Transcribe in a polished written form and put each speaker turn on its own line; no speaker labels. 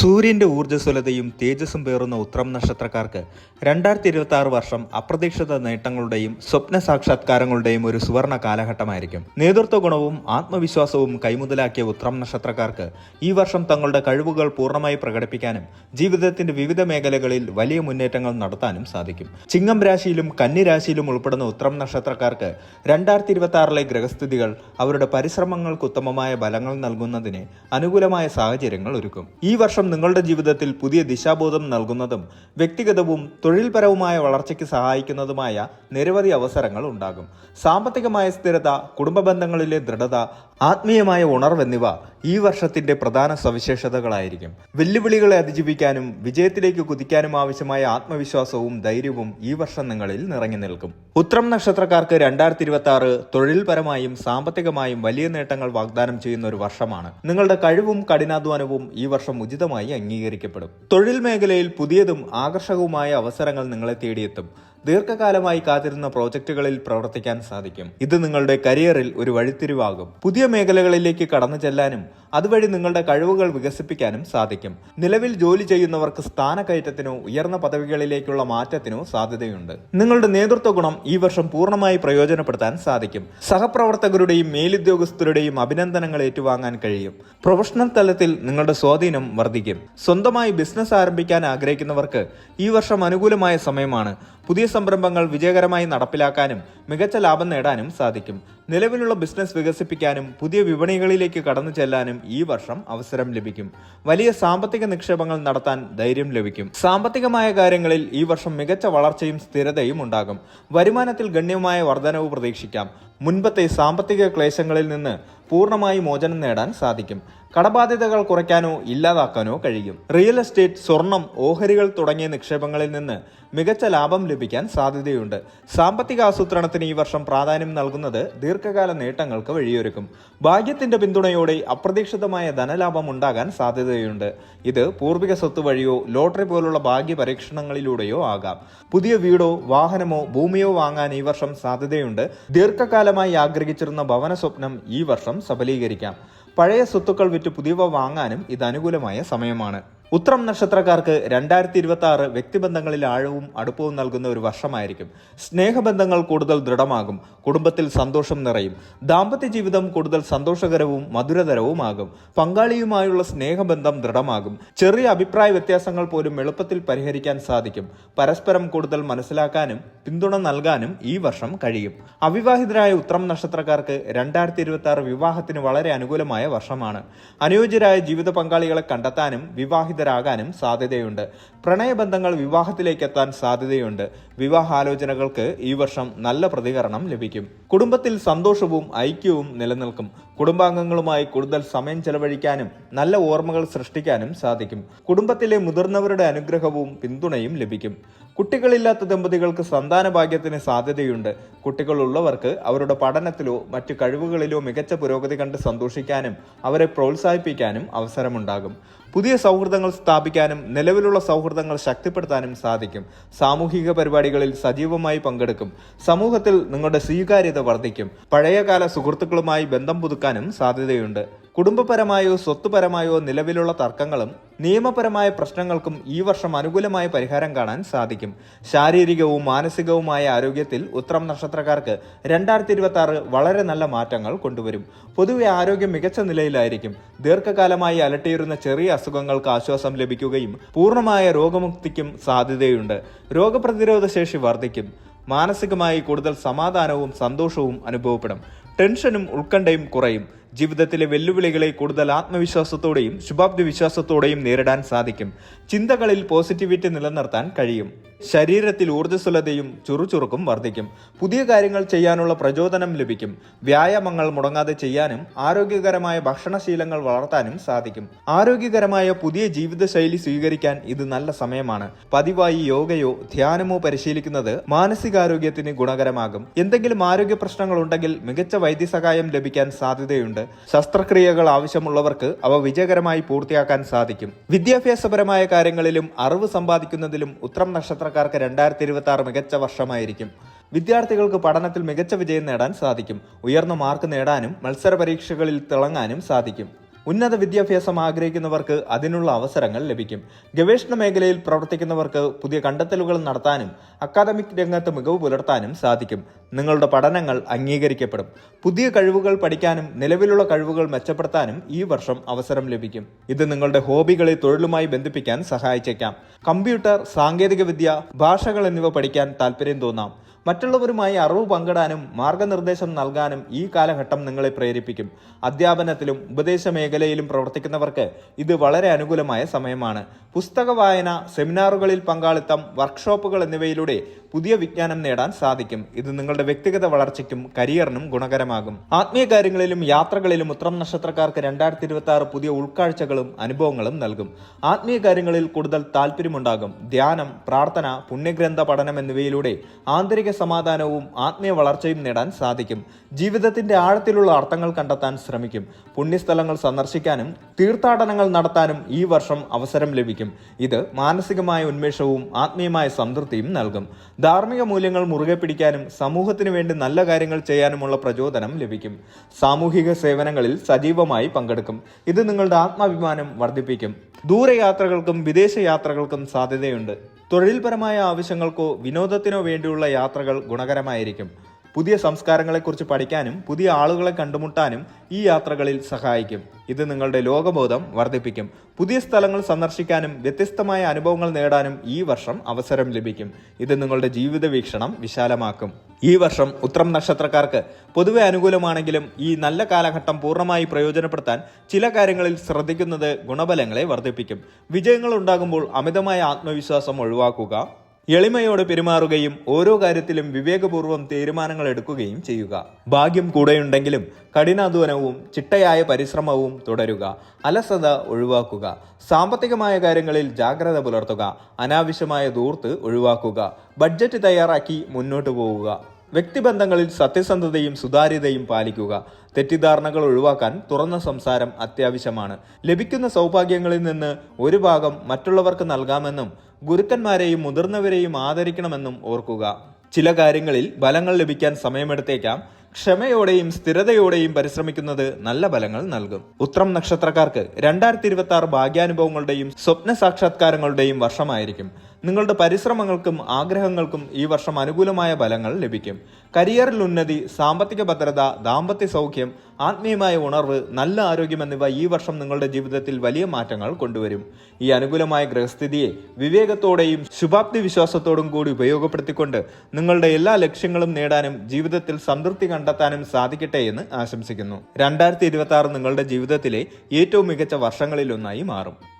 സൂര്യന്റെ ഊർജ്ജസ്വലതയും തേജസ്സും പേറുന്ന ഉത്രം നക്ഷത്രക്കാർക്ക് 2026 വർഷം അപ്രതീക്ഷിത നേട്ടങ്ങളുടെയും സ്വപ്ന സാക്ഷാത്കാരങ്ങളുടെയും ഒരു സുവർണ കാലഘട്ടമായിരിക്കും. നേതൃത്വ ഗുണവും ആത്മവിശ്വാസവും കൈമുതലാക്കിയ ഉത്രം നക്ഷത്രക്കാർക്ക് ഈ വർഷം തങ്ങളുടെ കഴിവുകൾ പൂർണ്ണമായി പ്രകടിപ്പിക്കാനും ജീവിതത്തിന്റെ വിവിധ മേഖലകളിൽ വലിയ മുന്നേറ്റങ്ങൾ നടത്താനും സാധിക്കും. ചിങ്ങം രാശിയിലും കന്നി രാശിയിലും ഉൾപ്പെടുന്ന ഉത്രം നക്ഷത്രക്കാർക്ക് 2026 ഗ്രഹസ്ഥിതികൾ അവരുടെ പരിശ്രമങ്ങൾക്ക് ഉത്തമമായ ഫലങ്ങൾ നൽകുന്നതിന് അനുകൂലമായ സാഹചര്യങ്ങൾ ഒരുക്കും. ഈ വർഷം നിങ്ങളുടെ ജീവിതത്തിൽ പുതിയ ദിശാബോധം നൽകുന്നതും വ്യക്തിഗതവും തൊഴിൽപരവുമായ വളർച്ചയ്ക്ക് സഹായിക്കുന്നതുമായ നിരവധി അവസരങ്ങൾ ഉണ്ടാകും. സാമ്പത്തികമായ സ്ഥിരത, കുടുംബ ബന്ധങ്ങളിലെ ദൃഢത, ആത്മീയമായ ഉണർവെന്നിവ ഈ വർഷത്തിന്റെ പ്രധാന സവിശേഷതകളായിരിക്കും. വെല്ലുവിളികളെ അതിജീവിക്കാനും വിജയത്തിലേക്ക് കുതിക്കാനും ആവശ്യമായ ആത്മവിശ്വാസവും ധൈര്യവും ഈ വർഷം നിങ്ങളിൽ നിറഞ്ഞു നിൽക്കും. ഉത്രം നക്ഷത്രക്കാർക്ക് 2026 തൊഴിൽപരമായും സാമ്പത്തികമായും വലിയ നേട്ടങ്ങൾ വാഗ്ദാനം ചെയ്യുന്ന ഒരു വർഷമാണ്. നിങ്ങളുടെ കഴിവും കഠിനാധ്വാനവും ഈ വർഷം ഉചിതമായി അംഗീകരിക്കപ്പെടും. തൊഴിൽ മേഖലയിൽ പുതിയതും ആകർഷകവുമായ അവസരങ്ങൾ നിങ്ങളെ തേടിയെത്തും. ദീർഘകാലമായി കാത്തിരുന്ന പ്രോജക്റ്റുകളിൽ പ്രവർത്തിക്കാൻ സാധിക്കും. ഇത് നിങ്ങളുടെ കരിയറിൽ ഒരു വഴിത്തിരിവാകും. പുതിയ മേഖലകളിലേക്ക് കടന്നു ചെല്ലാനും അതുവഴി നിങ്ങളുടെ കഴിവുകൾ വികസിപ്പിക്കാനും സാധിക്കും. നിലവിൽ ജോലി ചെയ്യുന്നവർക്ക് സ്ഥാനക്കയറ്റത്തിനോ ഉയർന്ന പദവികളിലേക്കുള്ള മാറ്റത്തിനോ സാധ്യതയുണ്ട്. നിങ്ങളുടെ നേതൃത്വ ഗുണം ഈ വർഷം പൂർണ്ണമായി പ്രയോജനപ്പെടുത്താൻ സാധിക്കും. സഹപ്രവർത്തകരുടെയും മേലുദ്യോഗസ്ഥരുടെയും അഭിനന്ദനങ്ങൾ ഏറ്റുവാങ്ങാൻ കഴിയും. പ്രൊഫഷണൽ തലത്തിൽ നിങ്ങളുടെ സ്വാധീനം വർദ്ധിക്കും. സ്വന്തമായി ബിസിനസ് ആരംഭിക്കാൻ ആഗ്രഹിക്കുന്നവർക്ക് ഈ വർഷം അനുകൂലമായ സമയമാണ്. പുതിയ സംരംഭങ്ങൾ വിജയകരമായി നടപ്പിലാക്കാനും മികച്ച ലാഭം നേടാനും സാധിക്കും. നിലവിലുള്ള ബിസിനസ് വികസിപ്പിക്കാനും പുതിയ വിപണികളിലേക്ക് കടന്നു ചെല്ലാനും ഈ വർഷം അവസരം ലഭിക്കും. വലിയ സാമ്പത്തിക നിക്ഷേപങ്ങൾ നടത്താൻ ധൈര്യം ലഭിക്കും. സാമ്പത്തികമായ കാര്യങ്ങളിൽ ഈ വർഷം മികച്ച വളർച്ചയും സ്ഥിരതയും ഉണ്ടാകും. വരുമാനത്തിൽ ഗണ്യമായ വർധനവ് പ്രതീക്ഷിക്കാം. മുൻപത്തെ സാമ്പത്തിക ക്ലേശങ്ങളിൽ നിന്ന് പൂർണ്ണമായി മോചനം നേടാൻ സാധിക്കും. കടബാധ്യതകൾ കുറയ്ക്കാനോ ഇല്ലാതാക്കാനോ കഴിയും. റിയൽ എസ്റ്റേറ്റ്, സ്വർണം, ഓഹരികൾ തുടങ്ങിയ നിക്ഷേപങ്ങളിൽ നിന്ന് മികച്ച ലാഭം ലഭിക്കാൻ സാധ്യതയുണ്ട്. സാമ്പത്തിക ആസൂത്രണത്തിന് ഈ വർഷം പ്രാധാന്യം നൽകുന്നത് ദീർഘകാല നേട്ടങ്ങൾക്ക് വഴിയൊരുക്കും. ഭാഗ്യത്തിന്റെ പിന്തുണയോടെ അപ്രതീക്ഷിതമായ ധനലാഭം ഉണ്ടാകാൻ സാധ്യതയുണ്ട്. ഇത് പൂർവിക സ്വത്ത് വഴിയോ ലോട്ടറി പോലുള്ള ഭാഗ്യ പരീക്ഷണങ്ങളിലൂടെയോ ആകാം. പുതിയ വീടോ വാഹനമോ ഭൂമിയോ വാങ്ങാൻ ഈ വർഷം സാധ്യതയുണ്ട്. ദീർഘകാലമായി ആഗ്രഹിച്ചിരുന്ന ഭവന സ്വപ്നം ഈ വർഷം സഫലീകരിക്കാം. പഴയ സ്വത്തുക്കൾ വിറ്റ് പുതിയവ വാങ്ങാനും ഇത് അനുകൂലമായ സമയമാണ്. ഉത്രം നക്ഷത്രക്കാർക്ക് 2026 വ്യക്തിബന്ധങ്ങളിൽ ആഴവും അടുപ്പവും നൽകുന്ന ഒരു വർഷമായിരിക്കും. സ്നേഹബന്ധങ്ങൾ കൂടുതൽ ദൃഢമാകും. കുടുംബത്തിൽ സന്തോഷം നിറയും. ദാമ്പത്യ ജീവിതം കൂടുതൽ സന്തോഷകരവും മധുരതരവുമാകും. പങ്കാളിയുമായുള്ള സ്നേഹബന്ധം ദൃഢമാകും. ചെറിയ അഭിപ്രായ വ്യത്യാസങ്ങൾ പോലും എളുപ്പത്തിൽ പരിഹരിക്കാൻ സാധിക്കും. പരസ്പരം കൂടുതൽ മനസ്സിലാക്കാനും പിന്തുണ നൽകാനും ഈ വർഷം കഴിയും. അവിവാഹിതരായ ഉത്രം നക്ഷത്രക്കാർക്ക് 2026 വിവാഹത്തിന് വളരെ അനുകൂലമായ വർഷമാണ്. അനുയോജ്യരായ ജീവിത പങ്കാളികളെ കണ്ടെത്താനും വിവാഹിതരാകാനും സാധ്യതയുണ്ട്. പ്രണയബന്ധങ്ങൾ വിവാഹത്തിലേക്ക് എത്താൻ സാധ്യതയുണ്ട്. വിവാഹാലോചനകൾക്ക് ഈ വർഷം നല്ല പ്രതികരണം ലഭിക്കും. കുടുംബത്തിൽ സന്തോഷവും ഐക്യവും നിലനിൽക്കും. കുടുംബാംഗങ്ങളുമായി കൂടുതൽ സമയം ചെലവഴിക്കാനും നല്ല ഓർമ്മകൾ സൃഷ്ടിക്കാനും സാധിക്കും. കുടുംബത്തിലെ മുതിർന്നവരുടെ അനുഗ്രഹവും പിന്തുണയും ലഭിക്കും. കുട്ടികളില്ലാത്ത ദമ്പതികൾക്ക് സന്താന ഭാഗ്യത്തിന് സാധ്യതയുണ്ട്. കുട്ടികളുള്ളവർക്ക് അവരുടെ പഠനത്തിലോ മറ്റു കഴിവുകളിലോ മികച്ച പുരോഗതി കണ്ട് സന്തോഷിക്കാനും അവരെ പ്രോത്സാഹിപ്പിക്കാനും അവസരമുണ്ടാകും. പുതിയ സൗഹൃദങ്ങൾ സ്ഥാപിക്കാനും നിലവിലുള്ള സൗഹൃദങ്ങൾ ശക്തിപ്പെടുത്താനും സാധിക്കും. സാമൂഹിക പരിപാടികളിൽ സജീവമായി പങ്കെടുക്കും. സമൂഹത്തിൽ നിങ്ങളുടെ സ്വീകാര്യത വർദ്ധിക്കും. പഴയകാല സുഹൃത്തുക്കളുമായി ബന്ധം പുതുക്കാനും സാധ്യതയുണ്ട്. കുടുംബപരമായോ സ്വത്തുപരമായോ നിലവിലുള്ള തർക്കങ്ങളും നിയമപരമായ പ്രശ്നങ്ങൾക്കും ഈ വർഷം അനുകൂലമായ പരിഹാരം കാണാൻ സാധിക്കും. ശാരീരികവും മാനസികവുമായ ആരോഗ്യത്തിൽ ഉത്രം നക്ഷത്രക്കാർക്ക് 2026 വളരെ നല്ല മാറ്റങ്ങൾ കൊണ്ടുവരും. പൊതുവെ ആരോഗ്യം മികച്ച നിലയിലായിരിക്കും. ദീർഘകാലമായി അലട്ടിയിരുന്ന ചെറിയ അസുഖങ്ങൾക്ക് ആശ്വാസം ലഭിക്കുകയും പൂർണ്ണമായ രോഗമുക്തിക്കും സാധ്യതയുണ്ട്. രോഗപ്രതിരോധ ശേഷി വർദ്ധിക്കും. മാനസികമായി കൂടുതൽ സമാധാനവും സന്തോഷവും അനുഭവപ്പെടും. ടെൻഷനും ഉത്കണ്ഠയും കുറയും. ജീവിതത്തിലെ വെല്ലുവിളികളെ കൂടുതൽ ആത്മവിശ്വാസത്തോടെയും ശുഭാപ്തി വിശ്വാസത്തോടെയും നേരിടാൻ സാധിക്കും. ചിന്തകളിൽ പോസിറ്റിവിറ്റി നിലനിർത്താൻ കഴിയും. ശരീരത്തിൽ ഊർജ്ജസ്വലതയും ചുറുചുറുക്കും വർദ്ധിക്കും. പുതിയ കാര്യങ്ങൾ ചെയ്യാനുള്ള പ്രചോദനം ലഭിക്കും. വ്യായാമങ്ങൾ മുടങ്ങാതെ ചെയ്യാനും ആരോഗ്യകരമായ ഭക്ഷണശീലങ്ങൾ വളർത്താനും സാധിക്കും. ആരോഗ്യകരമായ പുതിയ ജീവിതശൈലി സ്വീകരിക്കാൻ ഇത് നല്ല സമയമാണ്. പതിവായി യോഗയോ ധ്യാനമോ പരിശീലിക്കുന്നത് മാനസികാരോഗ്യത്തിന് ഗുണകരമാകും. എന്തെങ്കിലും ആരോഗ്യ പ്രശ്നങ്ങൾ ഉണ്ടെങ്കിൽ മികച്ച വൈദ്യസഹായം ലഭിക്കാൻ സാധ്യതയുണ്ട്. ശസ്ത്രക്രിയകൾ ആവശ്യമുള്ളവർക്ക് അവ വിജയകരമായി പൂർത്തിയാക്കാൻ സാധിക്കും. വിദ്യാഭ്യാസപരമായ കാര്യങ്ങളിലും അറിവ് സമ്പാദിക്കുന്നതിലും ഉത്രം നക്ഷത്രക്കാർക്ക് 2026 മികച്ച വർഷമായിരിക്കും. വിദ്യാർത്ഥികൾക്ക് പഠനത്തിൽ മികച്ച വിജയം നേടാൻ സാധിക്കും. ഉയർന്ന മാർക്ക് നേടാനും മത്സര പരീക്ഷകളിൽ തിളങ്ങാനും സാധിക്കും. ഉന്നത വിദ്യാഭ്യാസം ആഗ്രഹിക്കുന്നവർക്ക് അതിനുള്ള അവസരങ്ങൾ ലഭിക്കും. ഗവേഷണ മേഖലയിൽ പ്രവർത്തിക്കുന്നവർക്ക് പുതിയ കണ്ടെത്തലുകൾ നടത്താനും അക്കാദമിക് രംഗത്ത് മികവ് പുലർത്താനും സാധിക്കും. നിങ്ങളുടെ പഠനങ്ങൾ അംഗീകരിക്കപ്പെടും. പുതിയ കഴിവുകൾ പഠിക്കാനും നിലവിലുള്ള കഴിവുകൾ മെച്ചപ്പെടുത്താനും ഈ വർഷം അവസരം ലഭിക്കും. ഇത് നിങ്ങളുടെ ഹോബികളെ തൊഴിലുമായി ബന്ധിപ്പിക്കാൻ സഹായിച്ചേക്കാം. കമ്പ്യൂട്ടർ, സാങ്കേതികവിദ്യ, ഭാഷകൾ എന്നിവ പഠിക്കാൻ താല്പര്യം തോന്നാം. മറ്റുള്ളവരുമായി അറിവ് പങ്കിടാനും മാർഗനിർദ്ദേശം നൽകാനും ഈ കാലഘട്ടം നിങ്ങളെ പ്രേരിപ്പിക്കും. അധ്യാപനത്തിലും ഉപദേശ മേഖലയിലും പ്രവർത്തിക്കുന്നവർക്ക് ഇത് വളരെ അനുകൂലമായ സമയമാണ്. പുസ്തക വായന, സെമിനാറുകളിൽ പങ്കാളിത്തം, വർക്ക്ഷോപ്പുകൾ എന്നിവയിലൂടെ പുതിയ വിജ്ഞാനം നേടാൻ സാധിക്കും. ഇത് നിങ്ങളുടെ വ്യക്തിഗത വളർച്ചയ്ക്കും കരിയറിനും ഗുണകരമാകും. ആത്മീയ കാര്യങ്ങളിലും യാത്രകളിലും ഉത്രം നക്ഷത്രക്കാർക്ക് 2026 പുതിയ ഉൾക്കാഴ്ചകളും അനുഭവങ്ങളും നൽകും. ആത്മീയ കാര്യങ്ങളിൽ കൂടുതൽ താല്പര്യമുണ്ടാകും. ധ്യാനം, പ്രാർത്ഥന, പുണ്യഗ്രന്ഥ പഠനം എന്നിവയിലൂടെ ആന്തരിക സമാധാനവും ആത്മീയ വളർച്ചയും നേടാൻ സാധിക്കും. ജീവിതത്തിന്റെ ആഴത്തിലുള്ള അർത്ഥങ്ങൾ കണ്ടെത്താൻ ശ്രമിക്കും. പുണ്യസ്ഥലങ്ങൾ സന്ദർശിക്കാനും തീർത്ഥാടനങ്ങൾ നടത്താനും ഈ വർഷം അവസരം ലഭിക്കും. ഇത് മാനസികമായ ഉന്മേഷവും ആത്മീയമായ സംതൃപ്തിയും നൽകും. ധാർമ്മിക മൂല്യങ്ങൾ മുറുകെ പിടിക്കാനും സമൂഹത്തിന് വേണ്ടി നല്ല കാര്യങ്ങൾ ചെയ്യാനുമുള്ള പ്രചോദനം ലഭിക്കും. സാമൂഹിക സേവനങ്ങളിൽ സജീവമായി പങ്കെടുക്കും. ഇത് നിങ്ങളുടെ ആത്മാഭിമാനം വർദ്ധിപ്പിക്കും. ദൂരയാത്രകൾക്കും വിദേശ യാത്രകൾക്കും സാധ്യതയുണ്ട്. തൊഴിൽപരമായ ആവശ്യങ്ങൾക്കോ വിനോദത്തിനോ വേണ്ടിയുള്ള യാത്രകൾ ഗുണകരമായിരിക്കും. പുതിയ സംസ്കാരങ്ങളെക്കുറിച്ച് പഠിക്കാനും പുതിയ ആളുകളെ കണ്ടുമുട്ടാനും ഈ യാത്രകളിൽ സഹായിക്കും. ഇത് നിങ്ങളുടെ ലോകബോധം വർദ്ധിപ്പിക്കും. പുതിയ സ്ഥലങ്ങൾ സന്ദർശിക്കാനും വ്യത്യസ്തമായ അനുഭവങ്ങൾ നേടാനും ഈ വർഷം അവസരം ലഭിക്കും. ഇത് നിങ്ങളുടെ ജീവിത വീക്ഷണം വിശാലമാക്കും. ഈ വർഷം ഉത്രം നക്ഷത്രക്കാർക്ക് പൊതുവെ അനുകൂലമാണെങ്കിലും ഈ നല്ല കാലഘട്ടം പൂർണ്ണമായി പ്രയോജനപ്പെടുത്താൻ ചില കാര്യങ്ങളിൽ ശ്രദ്ധിക്കുന്നത് ഗുണഫലങ്ങളെ വർദ്ധിപ്പിക്കും. വിജയങ്ങൾ ഉണ്ടാകുമ്പോൾ അമിതമായ ആത്മവിശ്വാസം ഒഴിവാക്കുക. എളിമയോടെ പെരുമാറുകയും ഓരോ കാര്യത്തിലും വിവേകപൂർവ്വം തീരുമാനങ്ങൾ എടുക്കുകയും ചെയ്യുക. ഭാഗ്യം കൂടെയുണ്ടെങ്കിലും കഠിനാധ്വാനവും ചിട്ടയായ പരിശ്രമവും തുടരുക. അലസത ഒഴിവാക്കുക. സാമ്പത്തികമായ കാര്യങ്ങളിൽ ജാഗ്രത പുലർത്തുക. അനാവശ്യമായ ധൂർത്ത് ഒഴിവാക്കുക. ബഡ്ജറ്റ് തയ്യാറാക്കി മുന്നോട്ടു പോവുക. വ്യക്തിബന്ധങ്ങളിൽ സത്യസന്ധതയും സുതാര്യതയും പാലിക്കുക. തെറ്റിദ്ധാരണകൾ ഒഴിവാക്കാൻ തുറന്ന സംസാരം അത്യാവശ്യമാണ്. ലഭിക്കുന്ന സൗഭാഗ്യങ്ങളിൽ നിന്ന് ഒരു ഭാഗം മറ്റുള്ളവർക്ക് നൽകാമെന്നും ഗുരുക്കന്മാരെയും മുതിർന്നവരെയും ആദരിക്കണമെന്നും ഓർക്കുക. ചില കാര്യങ്ങളിൽ ഫലങ്ങൾ ലഭിക്കാൻ സമയമെടുത്തേക്കാം. ക്ഷമയോടെയും സ്ഥിരതയോടെയും പരിശ്രമിക്കുന്നത് നല്ല ഫലങ്ങൾ നൽകും. ഉത്രം നക്ഷത്രക്കാർക്ക് 2026 ഭാഗ്യാനുഭവങ്ങളുടെയും സ്വപ്ന സാക്ഷാത്കാരങ്ങളുടെയും വർഷമായിരിക്കും. നിങ്ങളുടെ പരിശ്രമങ്ങൾക്കും ആഗ്രഹങ്ങൾക്കും ഈ വർഷം അനുകൂലമായ ഫലങ്ങൾ ലഭിക്കും. കരിയറിൽ ഉന്നതി, സാമ്പത്തിക ഭദ്രത, ദാമ്പത്യ സൗഖ്യം, ആത്മീയമായ ഉണർവ്, നല്ല ആരോഗ്യം എന്നിവ ഈ വർഷം നിങ്ങളുടെ ജീവിതത്തിൽ വലിയ മാറ്റങ്ങൾ കൊണ്ടുവരും. ഈ അനുകൂലമായ ഗ്രഹസ്ഥിതിയെ വിവേകത്തോടെയും ശുഭാപ്തി വിശ്വാസത്തോടും കൂടി ഉപയോഗപ്പെടുത്തിക്കൊണ്ട് നിങ്ങളുടെ എല്ലാ ലക്ഷ്യങ്ങളും നേടാനും ജീവിതത്തിൽ സംതൃപ്തി കണ്ടെത്താനും സാധിക്കട്ടെ എന്ന് ആശംസിക്കുന്നു. 2026 നിങ്ങളുടെ ജീവിതത്തിലെ ഏറ്റവും മികച്ച വർഷങ്ങളിലൊന്നായി മാറും.